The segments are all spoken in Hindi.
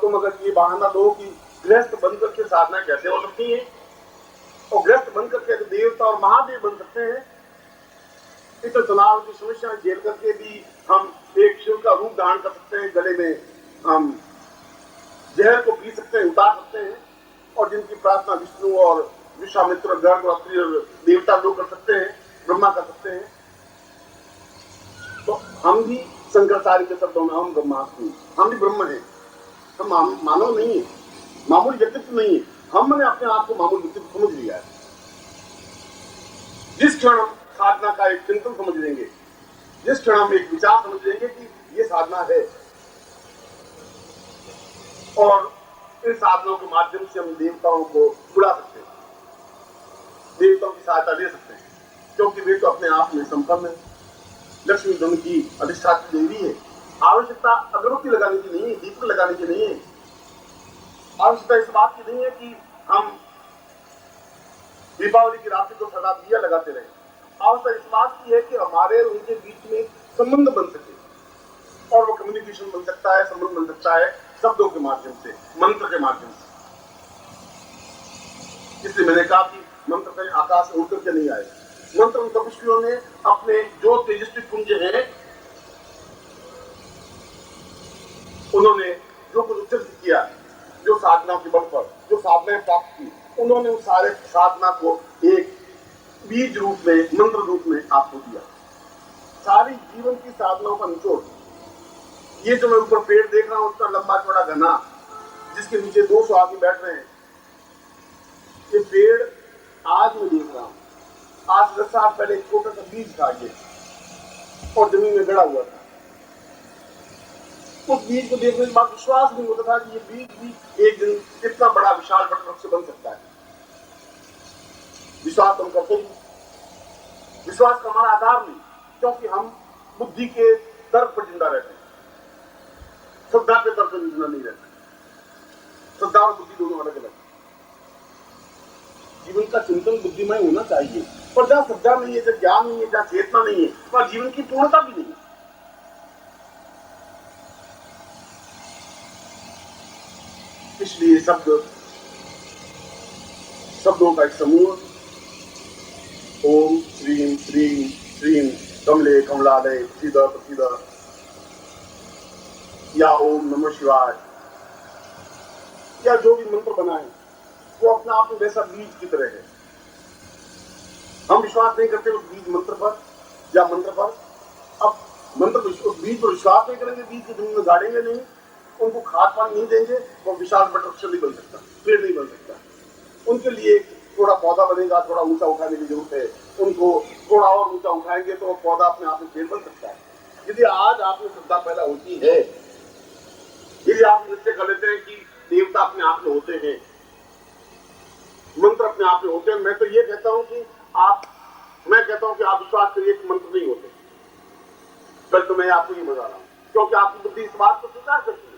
तुम अगर ये बहाना दो कि गृहस्थ बन करके साधना कैसे हो सकती है, और गृहस्थ बन करके देवता और महादेव बन सकते हैं, इस चुनाव की समस्या झेल करके भी हम एक शिव का रूप धारण कर सकते हैं, गले में हम जहर को पी सकते हैं, उतार सकते हैं, और जिनकी प्रार्थना विष्णु और विश्वामित्र, गर्ग और अत्रि और देवता लोग कर सकते हैं, ब्रह्मा कर सकते हैं, तो हम भी शंकराचार्य के शब्दों में हम ब्रह्मास्मि, हम भी ब्रह्म हैं। हम मानव नहीं है, मामूली व्यक्तित्व नहीं है, हमने अपने आप को मामूली व्यक्तित्व समझ लिया है। जिस क्षण हम साधना का एक चिंतन समझ लेंगे, जिस क्षण हम एक विचार समझ लेंगे कि ये साधना है, और इन साधनों के माध्यम से हम देवताओं को बुला सकते हैं, देवताओं की सहायता ले सकते हैं, क्योंकि वे तो अपने आप में संपन्न है। लक्ष्मी धन की अधिष्ठात्री देवी है। आवश्यकता अगरबत्ती लगाने की नहीं है, दीपक लगाने की नहीं है, आवश्यकता इस बात की नहीं है कि हम दीपावली की रात्रि को सदा दिया लगाते रहे। आवश्यकता इस बात की है कि हमारे उनके बीच में संबंध बन सके, और वो कम्युनिकेशन बन सकता है, संबंध बन सकता है शब्दों के माध्यम से, मंत्र के माध्यम से। इसलिए मैंने कहा कि मंत्र कहीं आकाश से उड़कर के नहीं आए। मंत्र उन तपस्वियों ने अपने जो तेजस्वी पुंज हैं, उन्होंने जो कुछ उच्चरित किया, जो साधना के बल पर जो साधनाएं प्राप्त की, उन्होंने उस सारे साधना को एक बीज रूप में, मंत्र रूप में आपको दिया। सारी जीवन की साधनाओं का निचोड़, ये जो मैं ऊपर पेड़ देख रहा हूं, उसका लंबा चौड़ा घना, जिसके नीचे 200 आदमी बैठ रहे हैं, ये पेड़ आज मैं देख रहा हूं। आज 10 साल पहले एक छोटा सा बीज था ये, और जमीन में गड़ा हुआ था। उस बीज को देखने के बाद विश्वास नहीं होता था कि ये बीज भी एक दिन इतना बड़ा विशाल वृक्ष बन सकता है। विश्वास हम करते ही, विश्वास का हमारा आधार नहीं, क्योंकि हम बुद्धि के तर्क पर जिंदा रहते हैं, श्रद्धा के तर्क पर जिंदा नहीं रहते। श्रद्धा और बुद्धि दोनों अलग अलग। जीवन का चिंतन बुद्धिमय होना चाहिए, पर जहां श्रद्धा नहीं है, जहां ज्ञान नहीं है, जहां चेतना नहीं है, वहां जीवन की पूर्णता भी नहीं है। इसलिए शब्दों का एक समूह, ओम श्रीम श्रीम श्रीम कमले कमलालय प्रसीद प्रसीद, या ओम नमः शिवाय, या जो भी मंत्र बनाए, वो अपने आप में वैसा बीज की तरह है। हम विश्वास नहीं करते उस बीज मंत्र पर या मंत्र पर। अब मंत्र उस बीज पर विश्वास नहीं करेंगे, बीज की जमीन में गाड़ेंगे नहीं, उनको खाद पानी नहीं देंगे, वो विशाल वृक्ष नहीं बन सकता, पेड़ नहीं बन सकता। उनके लिए थोड़ा पौधा बनेगा, थोड़ा ऊंचा उठाने की जरूरत है, उनको थोड़ा और ऊंचा उठाएंगे तो वो पौधा अपने आप में पेड़ बन सकता है। यदि आज आप में श्रद्धा पैदा होती है, यदि आप निश्चय कर लेते हैं कि देवता अपने आप में होते हैं, मंत्र अपने आप में होते हैं, मैं तो ये कहता हूं कि मैं कहता हूं कि आप विश्वास करिए कि मंत्र नहीं होते। कल तो मैं आपको ये बता रहा हूं, क्योंकि आपकी बुद्धि इस बात को स्वीकार करती है,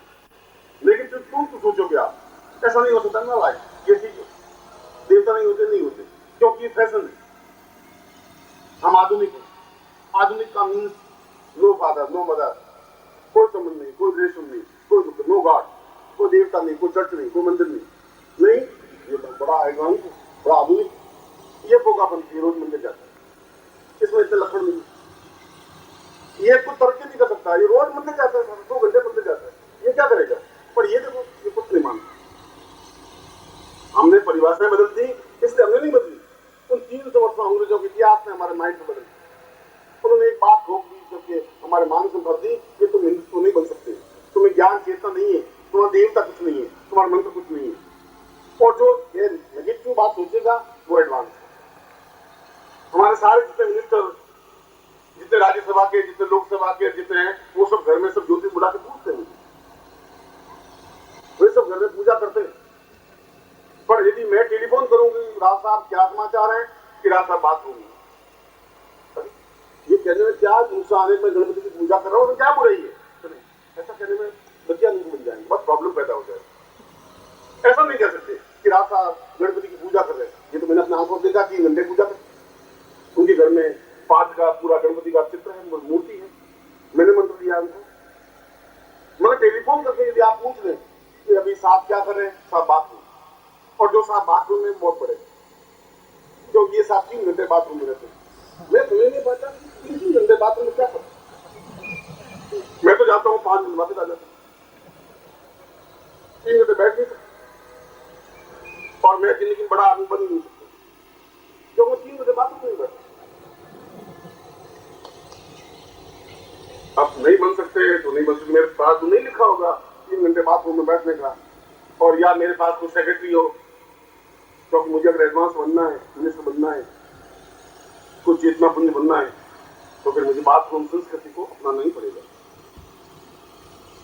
लेकिन फिर तुम तो सोचोगे आप ऐसा नहीं हो सकता ना भाई, ये ठीक है, देवता नहीं होते, क्योंकि फैशन है। हम आधुनिक हैं, आधुनिक का means no father no mother, कोई संबंध नहीं, कोई रिलेशन नहीं, कोई नो गॉड, कोई देवता नहीं, कोई चर्च नहीं, कोई मंदिर नहीं, ये बड़ा एडवांस, बड़ा आधुनिक, ये पोगापन रोज मंदिर जाता है, इसमें इतने लक्षण नहीं। ये कुछ तर्क नहीं कर सकता, ये रोज मंदिर जाता है, 2 घंटे मंदिर जाता है, ये क्या करेगा? पर ये देखो, ये कुछ नहीं मानता। हमने परिभाषाएं बदल दी, इसलिए हमने नहीं बदली। उन 300 वर्षों अंग्रेजों के इतिहास ने हमारे माइंड में बदल, उन्होंने एक बात रोक दी, क्योंकि हमारे मानस में भर दी कि तुम हिंदुत्व नहीं बन सकते, तुम्हें ज्ञान चेतना नहीं है, तुम्हारा देवता कुछ नहीं है, तुम्हारा मंत्र कुछ नहीं है। और जो ये नेगेटिव बात सोचेगा वो एडवांस है। हमारे सारे जितने मिनिस्टर, जितने राज्यसभा के, जितने लोकसभा के जितने हैं, वो सब घर में सब ज्योतिष बुला के पूछते हैं, वे सब घर में पूजा करते हैं। पर यदि मैं टेलीफोन करूंगी, राज साहब क्या समाचार है, कि राज साहब बात होगी, ये कहने में क्या दूसरा आने में गणपति की पूजा कर रहा हूं, क्या बुराई है? ऐसा कहने में बच्चियां नहीं मिल जाएंगे, बहुत प्रॉब्लम पैदा हो जाएगी। ऐसा नहीं कह सकते कि राज साहब गणपति की पूजा कर रहे हैं। ये तो मैंने अपने आंखों देखा कि घंटे पूजा करते, उनके घर में पाठ का पूरा गणपति का चित्र है, मूर्ति है, मैंने मंत्र दिया उनको। मैंने टेलीफोन करके यदि आप पूछ लें कि अभी साहब क्या कर रहे हैं? साहब बाथरूम, और जो साहब बाथरूम में बहुत बड़े, क्योंकि ये साहब 3 घंटे बाथरूम में रहते हैं। मैं तुम्हें नहीं पता 3 घंटे बाथरूम में क्या करते? मैं तो जाता हूँ 5 मिनट वापस आ जाता हूँ, 3 घंटे बैठ नहीं सकते, और मैं जिंदगी में बड़ा आदमी बन ही नहीं सकता, जो मैं 3 घंटे बाथरूम नहीं बैठता। अब नहीं बन सकते तो नहीं बन सकते, मेरे पास तो नहीं लिखा होगा 3 घंटे बाथरूम में बैठने का, और या मेरे पास कोई सेक्रेटरी हो, क्योंकि मुझे अगर एडवांस बनना है, मिनिस्टर बनना है, कुछ चेतना पुंज बनना है, तो फिर मुझे बाथरूम संस्कृति को अपनाना ही पड़ेगा।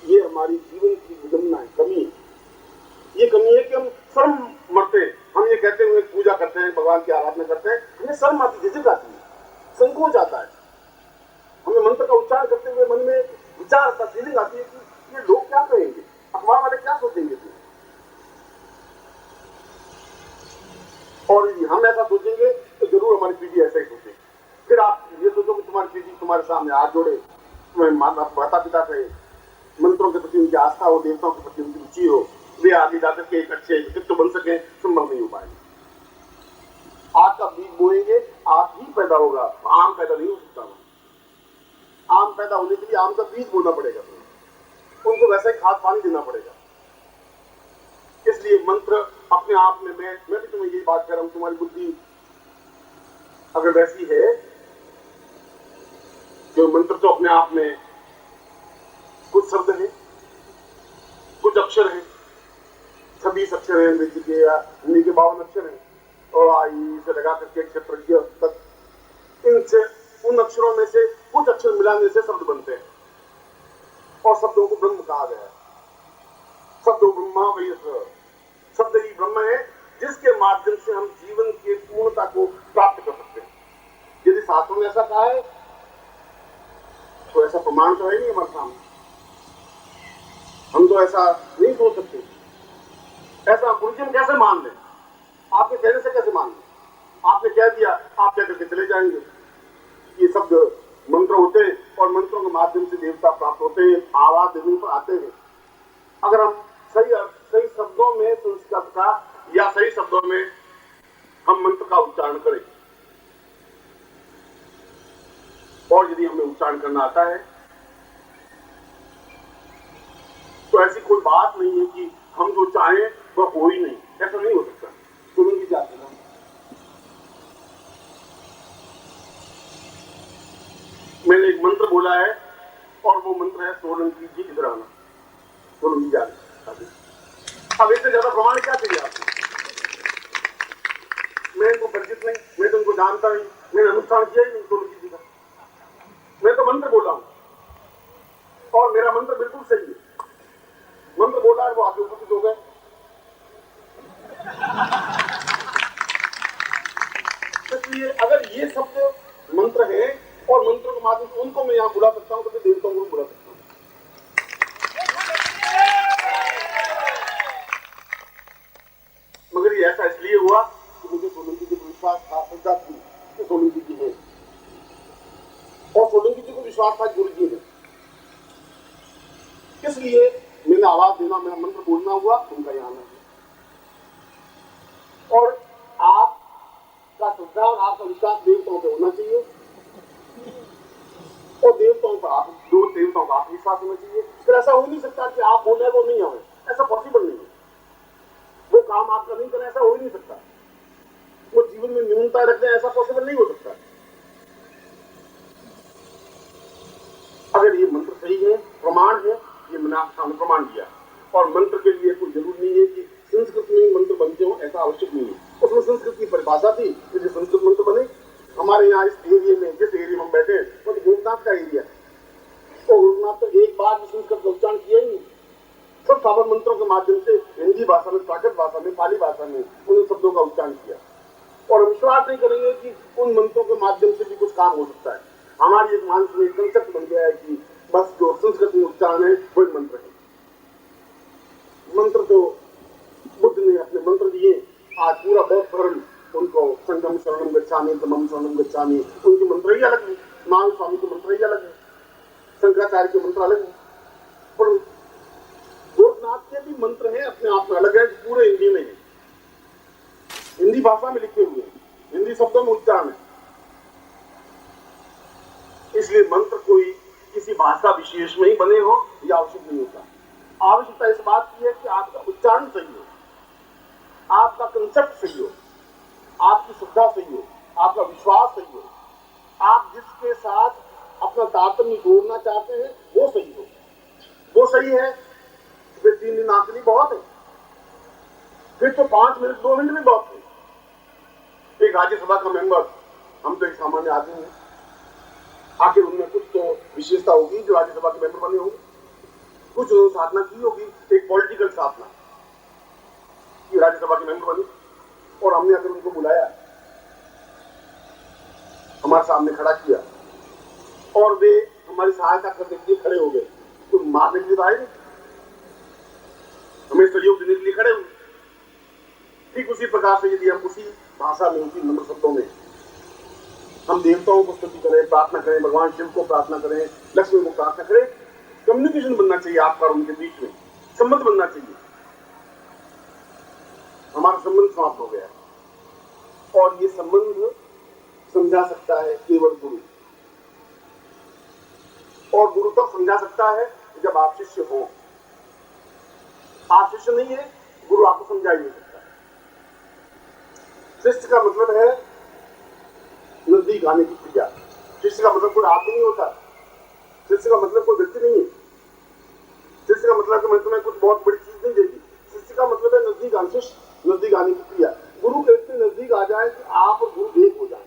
ये हमारी जीवन की विडंबना है, कमी है। ये कमी है कि हम शर्म मरते हैं, हम ये कहते हुए पूजा करते हैं, भगवान की आराधना करते हैं, हमें शर्म आती, झिझक आती है, संकोच आता है, हमें मंत्र का उच्चारण करते हुए मन में विचार आता, फीलिंग आती है कि ये लोग क्या कहेंगे, अखबार वाले क्या सोचेंगे। और यदि हम ऐसा सोचेंगे तो जरूर हमारी पीढ़ी ऐसा ही सोचेगी। फिर आप ये सोचो कि तुम्हारी पीढ़ी तुम्हारे सामने हाथ जोड़े, तुम्हें माता पिता कहे, मंत्रों के प्रति उनकी आस्था हो, देवताओं के प्रति उनकी रुचि हो, वे आगे जाकर के एक अच्छे व्यक्तित्व बन सके, संभव नहीं हो पाएगा। आग का बीज बोएंगे, आग ही पैदा होगा, आम पैदा नहीं हो सकता। आम पैदा होने के लिए आम का बीज बोना पड़ेगा, उनको वैसा ही खाद पानी देना पड़ेगा। इसलिए मंत्र अपने आप में, मैं भी तुम्हें यही बात कर रहा हूं, तुम्हारी बुद्धि अगर वैसी है, जो मंत्र तो अपने आप में कुछ शब्द हैं, कुछ अक्षर हैं, 26 अक्षर हैं अंग्रेजी के या हिंदी के 52 अक्षर हैं, और आई से लगा करके क्षेत्रज्ञ तक, इनसे उन अक्षरों में से कुछ अक्षर मिलाने से शब्द बनते हैं, और शब्दों को ब्रह्म कहा गया है। शब्दों ब्रह्मा वही शब्द ही ब्रह्म है, जिसके माध्यम से हम जीवन की पूर्णता को प्राप्त कर सकते हैं। यदि शास्त्रों ने ऐसा कहा है तो ऐसा प्रमाण तो है नहीं हमारे सामने, हम तो ऐसा नहीं सोच सकते। ऐसा गुरुजी हम कैसे मान लें? आपके कहने से कैसे मान लें? आपने कह दिया, आप कह करके चले जाएंगे। ये शब्द मंत्र होते हैं, और मंत्रों के माध्यम से देवता प्राप्त होते हैं, आवाज देने पर आते हैं। अगर हम सही शब्दों में संस्कृत का या सही शब्दों में हम मंत्र का उच्चारण करें, और यदि हमें उच्चारण करना आता है, तो ऐसी कोई बात नहीं है कि हम जो चाहें वह हो ही नहीं, ऐसा नहीं हो सकता। सुनेंगे क्या कहना? मैंने एक मंत्र बोला है, और वो मंत्र है सोलंकी जी इधर आना। सोलंकी जाने, अब इससे ज्यादा प्रमाण क्या चाहिए आपको? मैं इनको परिचित नहीं, मैं तो उनको जानता नहीं, मैंने अनुष्ठान किया ही नहीं सोलंकी जी का। मैं तो मंत्र बोला हूं, और मेरा मंत्र बिल्कुल सही है। मंत्र बोला है, वो आगे उपस्थित हो गए। इसलिए अगर ये शब्द मंत्र है, और मंत्रों के माध्यम से उनको मैं यहां बुला सकता हूं, तो फिर देवताओं को भी बुला सकता हूं। मगर ये ऐसा इसलिए हुआ कि मुझे सोलंकी जी को विश्वास था, श्रद्धा थी कि सोलंकी जी है, और सोलंकी जी को विश्वास था गुरु जी है। इसलिए मैंने आवाज देना, मेरा मंत्र बोलना हुआ, उनका यहाँ आना। और आपका श्रद्धा और आपका विश्वास देवताओं पर होना चाहिए, और देवताओं पर आप, दो देवताओं का आप विश्वास होना चाहिए। फिर ऐसा हो नहीं सकता कि आप बोले वो नहीं आए, ऐसा पॉसिबल नहीं है। वो काम आपका नहीं करें, ऐसा हो ही नहीं सकता। वो जीवन में न्यूनता रख दें, ऐसा पॉसिबल नहीं हो सकता। अगर ये मंत्र सही है, प्रमाण है, ये मैंने आपके सामने प्रमाण दिया। और मंत्र के लिए कोई जरूरी नहीं है कि संस्कृत में मंत्र बनते हो, ऐसा आवश्यक नहीं है। उसमें संस्कृत की परिभाषा थी, जो संस्कृत मंत्र बने। हमारे यहाँ इस एरिया में, जिस एरिया में हम बैठे हैं, वो तो गोरखनाथ का एरिया है, और गोरखनाथ तो एक बार भी संस्कृत का उच्चारण किया ही नहीं। सब सावर मंत्रों के माध्यम से हिंदी भाषा में, प्राकृत भाषा में, पाली भाषा में उन शब्दों का उच्चारण किया। और हम विश्वास नहीं करेंगे कि उन मंत्रों के माध्यम से भी कुछ काम हो सकता है। हमारी एक मानस में कंसेप्ट बन गया है कि बस जो संस्कृत में उच्चारण है वही मंत्र है। मंत्र तो बुद्ध ने अपने मंत्र दिए, आज पूरा बौद्ध धर्म उनको संगम शरणम गच्छामि, धम्मम शरणम गच्छामि, उनके मंत्र ही अलग है। मान स्वामी के मंत्र ही अलग है, शंकराचार्य के मंत्र अलग है, और गोरखनाथ के भी मंत्र है। भाषा में लिखे हुए हैं, हिंदी शब्दों में उच्चारण है। इसलिए मंत्र कोई किसी भाषा विशेष में ही बने हो यह आवश्यक नहीं होता। आवश्यकता इस बात की है कि आपका उच्चारण सही हो, आपका कंसेप्ट सही हो, आपकी श्रद्धा सही हो, आपका विश्वास सही हो, आप जिसके साथ अपना तारतम्य जोड़ना चाहते हैं वो सही हो। वो सही है फिर 3 दिन आपके लिए बहुत है, फिर तो 5 मिनट 2 मिनट में बहुत है। एक राज्यसभा का मेंबर, हम तो एक सामान्य आदमी हैं, आखिर उनमें कुछ तो विशेषता होगी जो राज्यसभा के मेंबर बने होंगे, कुछ उन्होंने साधना की होगी, एक पॉलिटिकल साधना कि राज्यसभा के मेंबर बने। और हमने अगर उनको बुलाया, हमारे सामने खड़ा किया और वे हमारी सहायता करने के लिए खड़े हो गए, तो मारने के लिए आए नहीं, हमें सहयोग देने के लिए खड़े हुए। ठीक उसी प्रकार से यदि हम उसी भाषा में, उसी नम्र शब्दों में हम देवताओं को स्तुति करें, प्रार्थना करें, भगवान शिव को प्रार्थना करें, लक्ष्मी को प्रार्थना करें, कम्युनिकेशन बनना चाहिए आपका और उनके बीच में, संबंध बनना चाहिए। हमारा संबंध समाप्त हो गया और ये संबंध समझा सकता है केवल गुरु, और गुरु तब समझा सकता है जब आप शिष्य हो। आप शिष्य नहीं है, गुरु आपको समझा ही नहीं सकता। शिष्य का मतलब है नजदीक आने की क्रिया। शिष्य का मतलब कोई आदमी नहीं होता, शिष्य का मतलब कोई व्यक्ति नहीं है, शिष्य का मतलब कि मैं तुम्हें कुछ बहुत बड़ी चीज नहीं देगी। शिष्य का मतलब है नजदीक आने, शिष्य नजदीक आने की क्रिया। गुरु के इतने नजदीक आ जाए कि आप और गुरु एक हो जाए।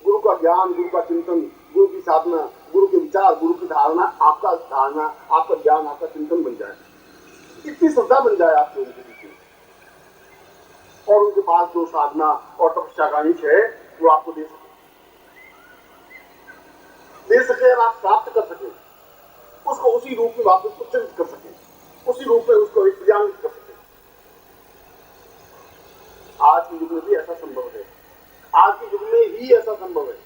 गुरु का ज्ञान, गुरु का चिंतन, गुरु की साधना, गुरु के विचार, गुरु की धारणा, आपका धारणा, आपका ज्ञान, आपका चिंतन बन जाए, इतनी श्रद्धा बन जाए आपके उनके पीछे, और उनके पास जो साधना और तपस्या का अंश है वो आपको दे सके और आप प्राप्त कर सके, उसको उसी रूप में वापस उच्चरित कर सके, उसी रूप में उसको क्रियान्वित कर सके। आज के युग में भी ऐसा संभव है, आज के युग में ही ऐसा संभव है।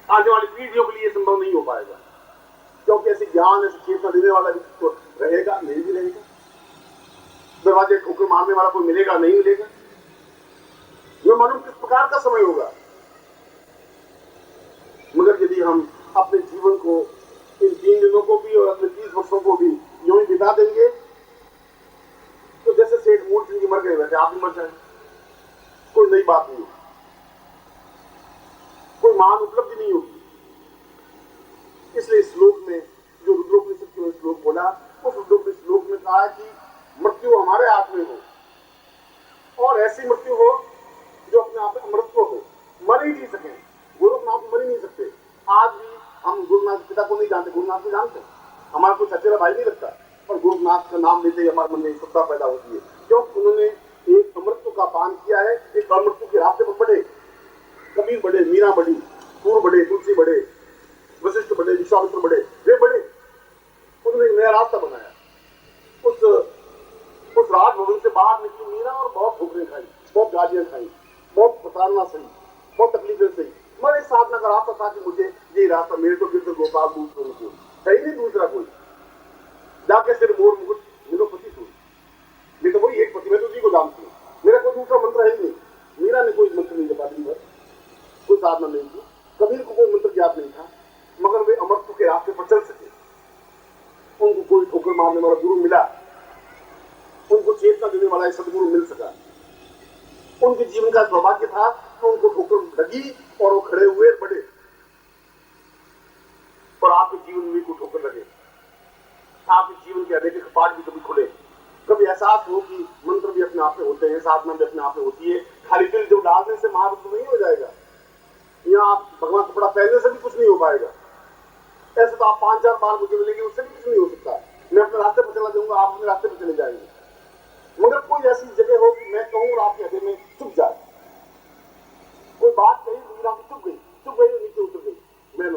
आने वाली पीढ़ियों के लिए संभव नहीं हो पाएगा, क्योंकि ऐसे ज्ञान, ऐसी चेतना देने वाला तो रहेगा नहीं, भी रहेगा। दरवाजे ठोकर मारने वाला कोई मिलेगा नहीं मिलेगा। ये मालूम किस प्रकार का समय होगा। मगर यदि हम अपने जीवन को, इन 3 दिनों को भी और अपने 30 वर्षों को भी यूं ही बिता देंगे, तो जैसे सेठ मूल सिंह जी मर गए वैसे आप भी मर जाए, कोई नई बात नहीं, कोई महान उपलब्धि नहीं होगी। इसलिए श्लोक में जो रुद्रोपनिषद के श्लोक बोला, उस रुद्रोपनिषद श्लोक में कहा कि मृत्यु हमारे हाथ में हो, और ऐसी मृत्यु हो जो अपने आप में अमृतत्व हो, मर ही नहीं सके। गोरखनाथ मर ही नहीं सकते। आज भी हम गुरुनाथ पिता को नहीं जानते, गुरुनाथ को जानते, हमारा कोई सचेरा भाई नहीं लगता, पर गुरुनाथ का नाम लेते ही हमारे मन में श्रद्धा पैदा होती है, क्योंकि उन्होंने एक अमृतत्व का पान किया है, एक अमृतत्व के रास्ते पर बढ़े। कबीर बढ़े, मीरा बढ़ी, सूर बढ़े, तुलसी बढ़े, वशिष्ठ बढ़े, विश्वामित्र बढ़े, वे बढ़े, उन्होंने एक नया रास्ता बनाया। उस राजभवन से बाहर निकली मीरा और बहुत ठोकरें खाई, बहुत गालियां खाई, बहुत प्रताड़ना सही, बहुत तकलीफें सही, मगर एक साधना का रास्ता था कि मुझे ये रास्ता, मेरे को गिरधर गोपाल दूसरों को है ही नहीं दूसरा कोई, जाके सिर्फ मोर मुकुट मेरे पति सुन, नहीं तो वही एक पति, मैं तो उसी को जानती हूँ, मेरा कोई दूसरा मंत्र है ही नहीं। मीरा ने कोई मंत्र नहीं जपा दिन भर, कोई साधना नहीं की, कबीर को कोई मंत्र ज्ञात नहीं था, मगर वे अमृतत्व के रास्ते पर चल सके। उनको कोई ठोकर मारने वाला गुरु मिला, उनको चेतना देने वाला एक सदगुरु मिल सका। उनके जीवन का सौभाग्य था कि उनको ठोकर लगी और वो खड़े हुए, बढ़े। और आपके जीवन में को ठोकर लगे, आपके जीवन के अनेक कपाट भी कभी खुले, कभी एहसास हो कि मंत्र भी अपने आप में होते हैं, साधना भी अपने आप में होती है। खाली दिल जो डालने से महारुद्र नहीं हो जाएगा, यहाँ आप भगवान कपड़ा पहनने से भी कुछ नहीं हो पाएगा। ऐसे तो आप 5-4 बार मुझे मिलेंगे, उससे भी कुछ नहीं हो सकता। मैं अपने रास्ते पर चला जाऊंगा, आप अपने रास्ते पर चले जाएंगे, मगर कोई ऐसी जगह हो कि मैं कहूँ और आपके हृदय में चुप जाए। कोई बात कही, मीरा की चुप गई, नीचे उतर गई, मैंने